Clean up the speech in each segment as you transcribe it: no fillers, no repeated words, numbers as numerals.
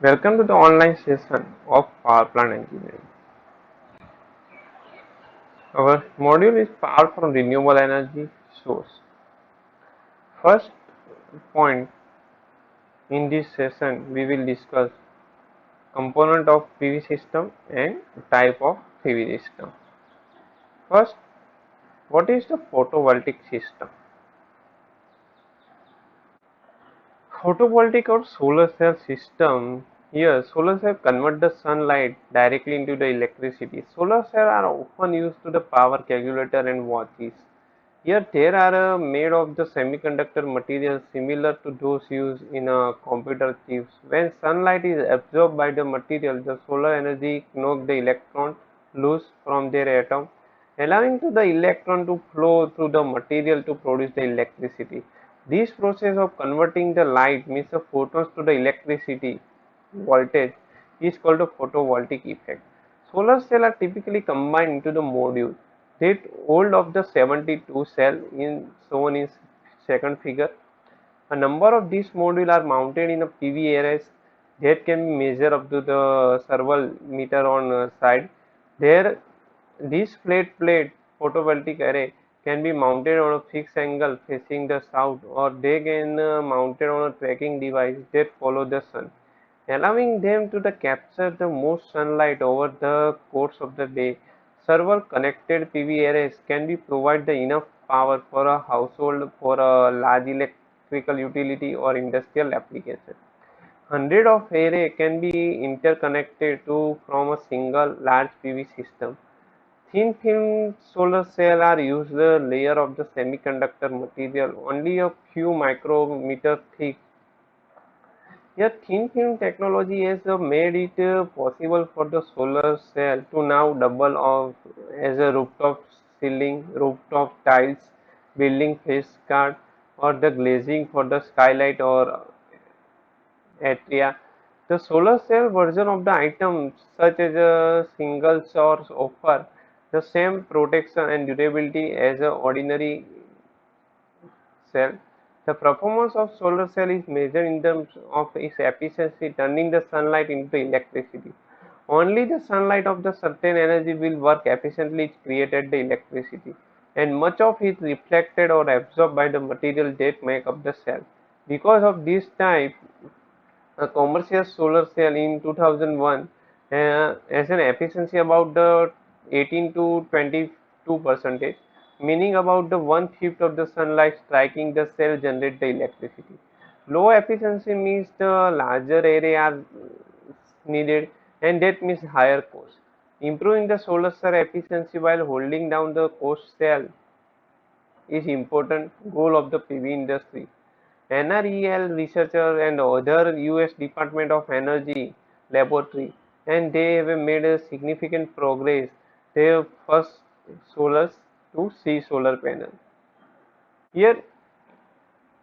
Welcome to the online session of Power Plant Engineering. Our module is power from renewable energy source. First point in this session we will discuss component of PV system and type of PV system. First, what is the photovoltaic system? Photovoltaic or solar cell system. Here, solar cell convert the sunlight directly into the electricity. Solar cells are often used to the power calculator and watches. Here, they are made of the semiconductor material similar to those used in computer chips. When sunlight is absorbed by the material, the solar energy knocks the electron loose from their atom, allowing to the electron to flow through the material to produce the electricity. This process of converting the light means the photons to the electricity voltage is called a photovoltaic effect. Solar cells are typically combined into the module that hold of the 72 cell in shown in second figure. A number of these modules are mounted in a PV arrays that can be measured up to the serval meter on side. There, this flat plate photovoltaic array can be mounted on a fixed angle facing the south, or they can mounted on a tracking device that follow the sun, allowing them to capture the most sunlight over the course of the day. Several connected PV arrays can be provide the enough power for a household, for a large electrical utility or industrial application. Hundred of array can be interconnected to from a single large PV system. Thin film solar cell are used the layer of the semiconductor material only a few micrometer thick. Yeah, thin film technology has made it possible for the solar cell to now double of as a rooftop ceiling, rooftop tiles, building face guard, or the glazing for the skylight or atria. The solar cell version of the item, such as a single source, offer the same protection and durability as a ordinary cell. The performance of solar cell is measured in terms of its efficiency, turning the sunlight into electricity. Only the sunlight of the certain energy will work efficiently created the electricity, and much of it reflected or absorbed by the material that make up the cell. Because of this type, a commercial solar cell in 2001 has an efficiency about the 18 to 22 percentage, meaning about the one fifth of the sunlight striking the cell generate the electricity. Low efficiency means the larger array are needed, and that means higher cost. Improving the solar cell efficiency while holding down the cost cell is important goal of the PV industry. NREL researcher and other US Department of Energy laboratory, and they have made a significant progress. Their first solar to see solar panel. Here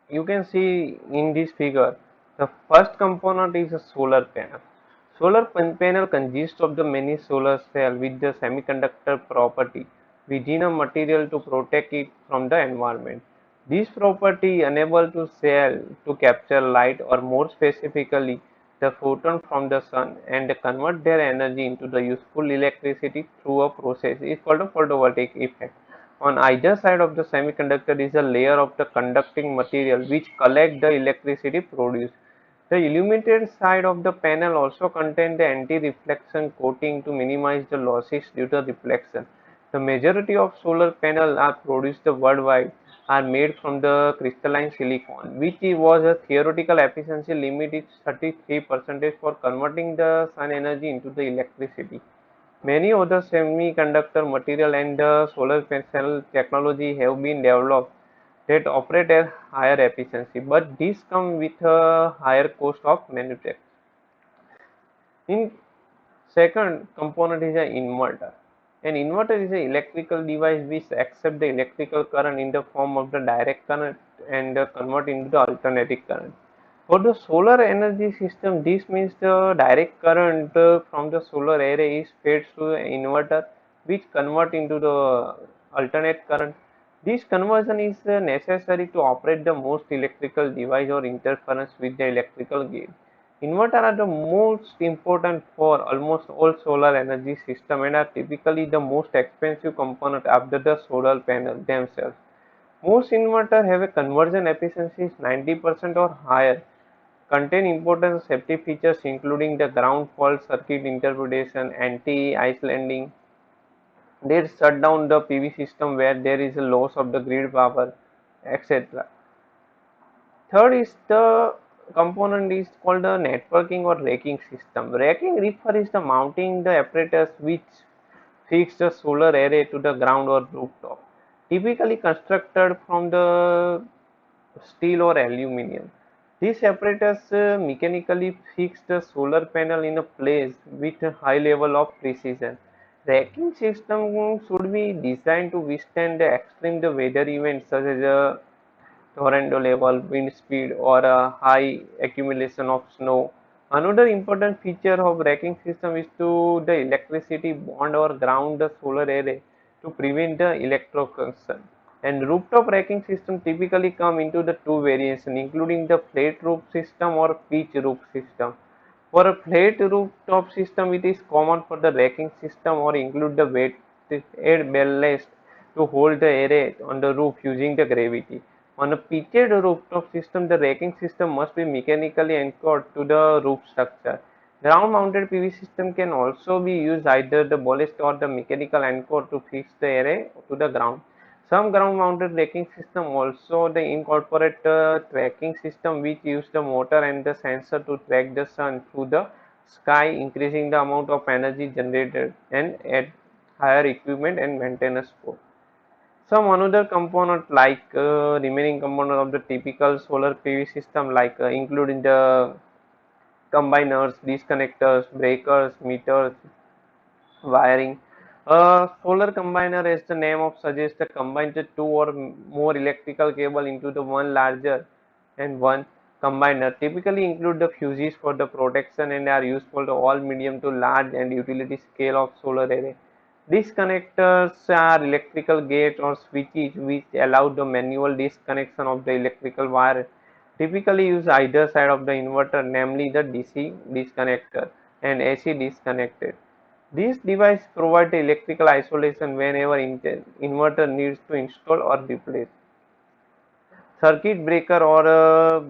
you can see in this figure, the first component is a solar panel. Solar panel consists of the many solar cells with the semiconductor property within a material to protect it from the environment. This property enable to cell to capture light, or more specifically the photon from the sun, and convert their energy into the useful electricity through a process is called a photovoltaic effect. On either side of the semiconductor is a layer of the conducting material which collect the electricity produced. The illuminated side of the panel also contains the anti-reflection coating to minimize the losses due to reflection. The majority of solar panels are produced worldwide are made from the crystalline silicon, which was a theoretical efficiency limit is 33% for converting the sun energy into the electricity. Many other semiconductor material and the solar cell technology have been developed that operate at higher efficiency, but these come with a higher cost of manufacture. In second component is an inverter. An inverter is an electrical device which accepts the electrical current in the form of the direct current and convert into the alternating current. For the solar energy system, this means the direct current from the solar array is fed to the inverter, which convert into the alternate current. This conversion is necessary to operate the most electrical device or interference with the electrical grid. Inverters are the most important for almost all solar energy system and are typically the most expensive component after the solar panel themselves. Most inverters have a conversion efficiency 90% or higher, contain important safety features including the ground fault circuit interpretation, anti-islanding. They shut down the PV system where there is a loss of the grid power, etc. Third is the component is called the networking or racking system. Racking refers to mounting the apparatus which fix the solar array to the ground or rooftop, typically constructed from the steel or aluminum. These apparatus mechanically fix the solar panel in a place with a high level of precision. Racking system should be designed to withstand the extreme the weather events such as tornado level, wind speed, or a high accumulation of snow. Another important feature of racking system is to the electricity bond or ground the solar array to prevent the electrocution. And rooftop racking system typically come into the two variations, including the flat roof system or pitch roof system. For a flat rooftop system, it is common for the racking system or include the weight air ballast to hold the array on the roof using the gravity. On a pitched rooftop system, the racking system must be mechanically anchored to the roof structure. Ground mounted PV system can also be used either the ballast or the mechanical anchor to fix the array to the ground. Some ground mounted racking system also the incorporate tracking system which use the motor and the sensor to track the sun through the sky, increasing the amount of energy generated and add higher equipment and maintenance cost. Some another component like remaining component of the typical solar PV system like including the combiners, disconnectors, breakers, meters, wiring. A solar combiner, as the name of suggests, combines the two or more electrical cable into the one larger and one combiner. Typically include the fuses for the protection and are used for the all medium to large and utility scale of solar array. These connectors are electrical gates or switches which allow the manual disconnection of the electrical wire. Typically use either side of the inverter, namely the DC disconnector and AC disconnected. These devices provide electrical isolation whenever inverter needs to install or replace. Circuit breaker or a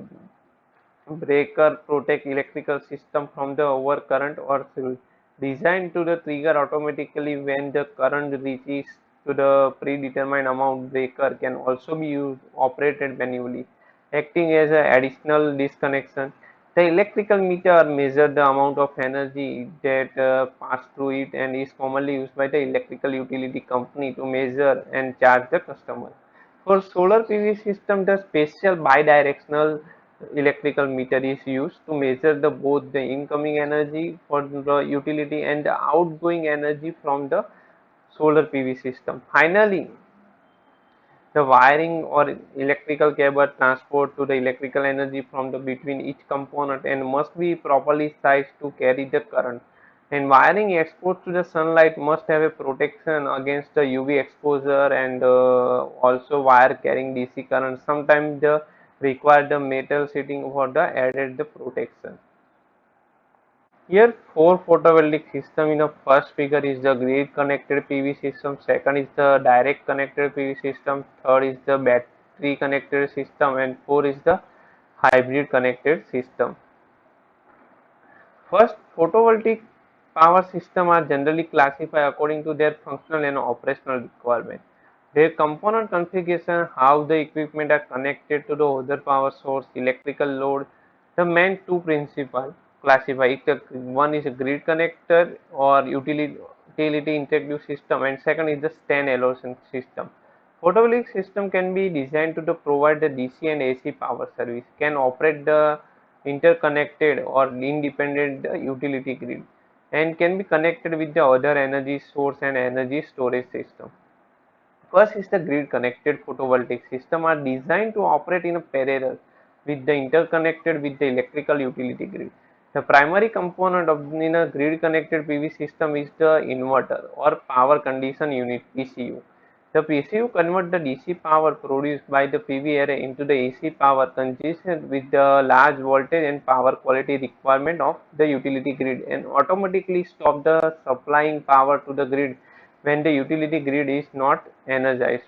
breaker protect electrical system from the overcurrent or surge. Designed to the trigger automatically when the current reaches to the predetermined amount. Breaker can also be used operated manually, acting as an additional disconnection. The electrical meter measures the amount of energy that pass through it and is commonly used by the electrical utility company to measure and charge the customer. For solar PV system, the special bidirectional electrical meter is used to measure the both the incoming energy for the utility and the outgoing energy from the solar PV system. Finally, the wiring or electrical cable transport to the electrical energy from the between each component and must be properly sized to carry the current. And wiring exposed to the sunlight must have a protection against the UV exposure and also wire carrying DC current. Sometimes the require the metal sheeting for the added the protection. Here four photovoltaic system in the first figure is the grid connected PV system, second is the direct connected PV system, third is the battery connected system and fourth is the hybrid connected system. First, photovoltaic power systems are generally classified according to their functional and operational requirement. Their component configuration, how the equipment are connected to the other power source, electrical load, the main two principal classify. One is a grid connector or utility integrated system and second is the standalone system. Photovoltaic system can be designed to provide the DC and AC power service, can operate the interconnected or independent utility grid, and can be connected with the other energy source and energy storage system. First is the grid connected photovoltaic system are designed to operate in a parallel with the interconnected with the electrical utility grid. The primary component of in a grid connected PV system is the inverter or power condition unit PCU. The PCU converts the DC power produced by the PV array into the AC power consistent with the large voltage and power quality requirement of the utility grid and automatically stop the supplying power to the grid when the utility grid is not energized.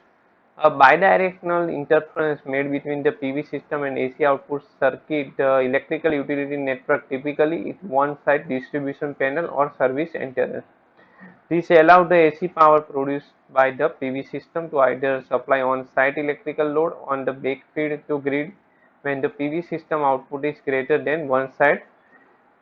A bidirectional interference made between the PV system and AC output circuit, the electrical utility network typically is one-side distribution panel or service antenna. This allows the AC power produced by the PV system to either supply on-site electrical load on the backfeed to grid when the PV system output is greater than one-side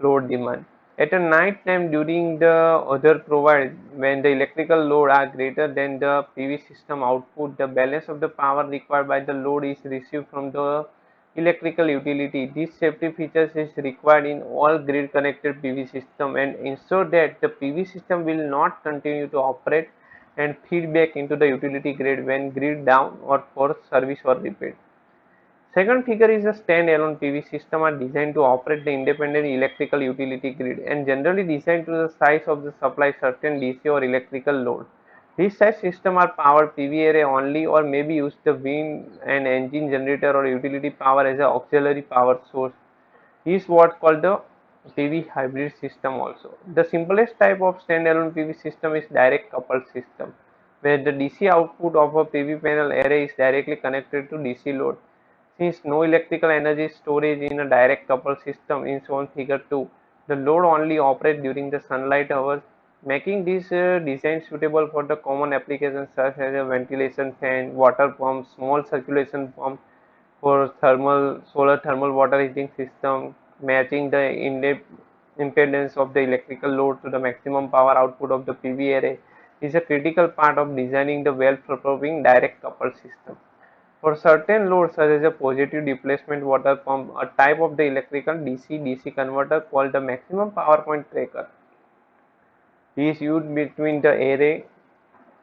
load demand. At a night time during the other provide when the electrical load are greater than the PV system output, the balance of the power required by the load is received from the electrical utility. This safety features is required in all grid connected PV system and ensure that the PV system will not continue to operate and feed back into the utility grid when grid down or for service or repair. Second figure is a stand-alone PV system are designed to operate the independent electrical utility grid and generally designed to the size of the supply certain DC or electrical load. These such systems are powered PV array only or maybe use the wind and engine generator or utility power as an auxiliary power source. Is what's called the PV hybrid system also. The simplest type of stand-alone PV system is direct coupled system, where the DC output of a PV panel array is directly connected to DC load. Since no electrical energy storage in a direct coupled system in shown figure 2, the load only operates during the sunlight hours, making this design suitable for the common applications such as a ventilation fan, water pump, small circulation pump, for solar thermal water heating system, matching the impedance of the electrical load to the maximum power output of the PV array is a critical part of designing the well-performing direct coupled system. For certain loads such as a positive displacement water pump, a type of the electrical DC-DC converter called the maximum power point tracker is used between the array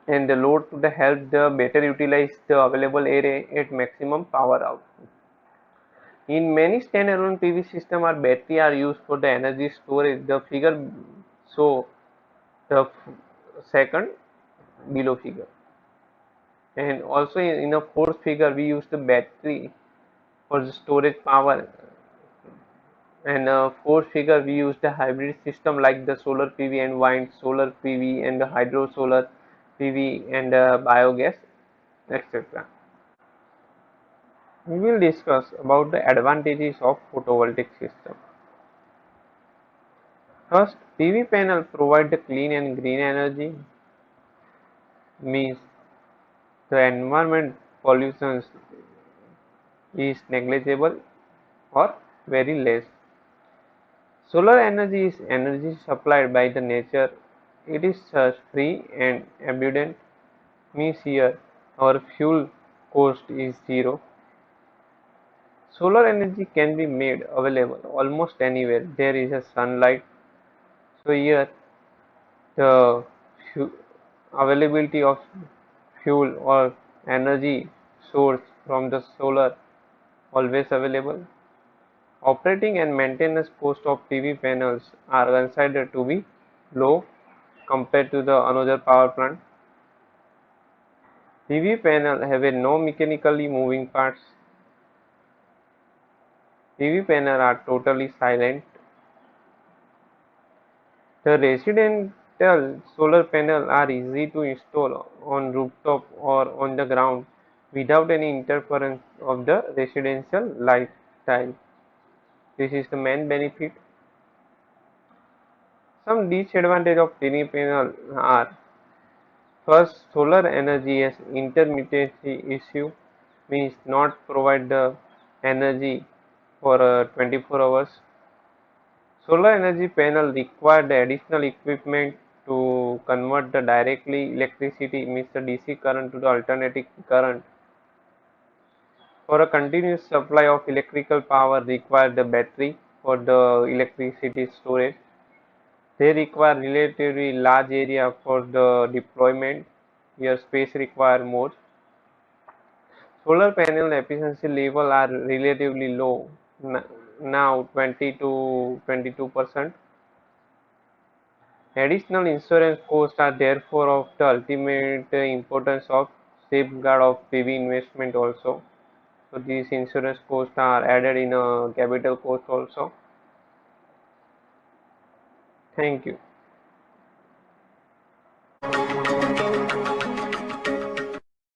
and the load to help the better utilize the available array at maximum power output. In many standalone PV systems, our battery are used for the energy storage. The figure show the second below figure, and also in a fourth figure we use the battery for the storage power, and fourth figure we use the hybrid system like the solar PV and wind solar PV and the hydro solar PV and biogas, etc. We will discuss about the advantages of photovoltaic system. First, PV panel provide the clean and green energy, means the environment pollution is negligible or very less. Solar energy is energy supplied by the nature. It is free and abundant, means here our fuel cost is zero. Solar energy can be made available almost anywhere there is a sunlight. So here the availability of fuel or energy source from the solar always available. Operating and maintenance cost of PV panels are considered to be low compared to the another power plant. PV panel have a no mechanically moving parts. PV panel are totally silent. The residential solar panel are easy to install on rooftop or on the ground without any interference of the residential lifestyle. This is the main benefit. Some disadvantage of PV panel are: first, solar energy has intermittency issue, means not provide the energy for 24 hours. Solar energy panel require the additional equipment to convert the directly electricity, means the DC current to the alternating current. For a continuous supply of electrical power require the battery for the electricity storage. They require relatively large area for the deployment. Here space require more. Solar panel efficiency level are relatively low, now 20 to 22%. Additional insurance costs are therefore of the ultimate importance of safeguard of PV investment also. So these insurance costs are added in a capital cost also. Thank you.